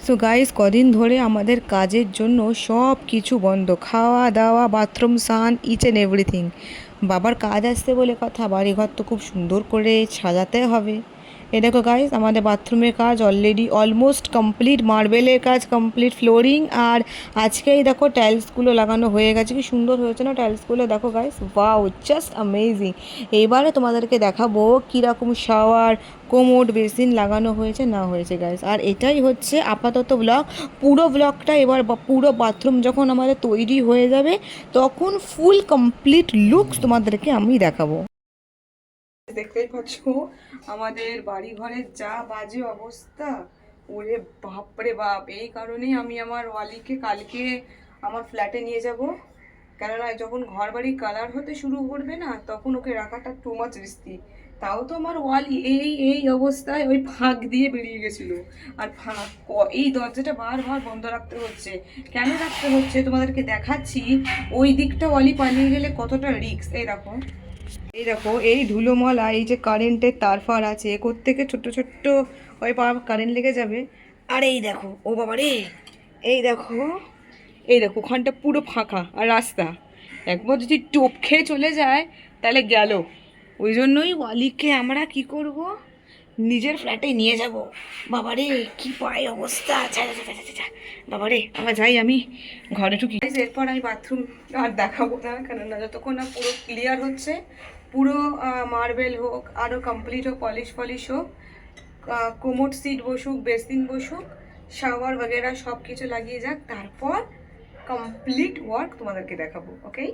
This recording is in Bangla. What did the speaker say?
তো গাইস কদিন ধরে আমাদের কাজের জন্য সব কিছু বন্ধ, খাওয়া দাওয়া, বাথরুম, স্নান, ইচ অ্যান্ড এভরিথিং। বাবার কাজ আসছে বলে কথা, বাড়িঘর তো খুব সুন্দর করে সাজাতে হবে। এ দেখো গাইস, আমাদের বাথরুমের কাজ অলরেডি অলমোস্ট কমপ্লিট, মার্বেলের কাজ কমপ্লিট, ফ্লোরিং আর আজকেই দেখো টাইলসগুলো লাগানো হয়ে গেছে। কি সুন্দর হয়েছে না টাইলসগুলো, দেখো গাইস, ওয়াও, জাস্ট অ্যামেজিং। এবারে তোমাদেরকে দেখাবো কীরকম শাওয়ার, কোমোড, বেসিন লাগানো হয়েছে না হয়েছে গাইস। আর এটাই হচ্ছে আপাতত ব্লগ। পুরো ব্লগটা এবার পুরো বাথরুম যখন আমাদের তৈরি হয়ে যাবে তখন ফুল কমপ্লিট লুকস তোমাদেরকে আমি দেখাবো। দেখতেই পাচ্ছ আমাদের বাড়ি ঘরের যা বাজে অবস্থা, ওরে বাপরে বাপ। এই কারণেই আমি আমার ওয়ালিকে কালকে আমার ফ্ল্যাটে নিয়ে যাব, কেননা যখন ঘর বাড়ি কালার হতে শুরু করবে না তখন ওকে রাখাটা টু মাচ রিস্কি। তাও তো আমার ওয়ালি এই এই অবস্থায় ওই ফাঁক দিয়ে বেরিয়ে গেছিলো। আর এই দরজাটা বারবার বন্ধ রাখতে হচ্ছে। কেন রাখতে হচ্ছে তোমাদেরকে দেখাচ্ছি। ওই দিকটা ওয়ালি পালিয়ে গেলে কতটা রিস্ক। এই দেখো এই ধুলোমলা, এই যে কারেন্টের তার ফার আছে, থেকে ছোট্ট ছোট্ট ওই কারেন্ট লেগে যাবে। আর এই দেখো, ও বাবা রে, এই দেখো, এই দেখো ওখানটা পুরো ফাঁকা আর রাস্তা। একবার যদি টোপ খেয়ে চলে যায় তাহলে গেল। ওই জন্যই ওয়ালিকে আমরা কি করব, নিজের ফ্ল্যাটে নিয়ে যাব। বাবারে কি পায় অবস্থা, বাবারে আমার যাই, আমি ঘরে ঢুকি। এরপর আমি বাথরুম আর দেখাবো না, কেননা যতক্ষণ না পুরো ক্লিয়ার হচ্ছে, পুরো মার্বেল হোক, আরও কমপ্লিট হোক, পলিশ হোক, কোমোড সিট বসুক, বেসিন বসুক, শাওয়ার वगैरह সব কিছু লাগিয়ে যাক, তারপর কমপ্লিট ওয়ার্ক তোমাদেরকে দেখাবো। ওকে।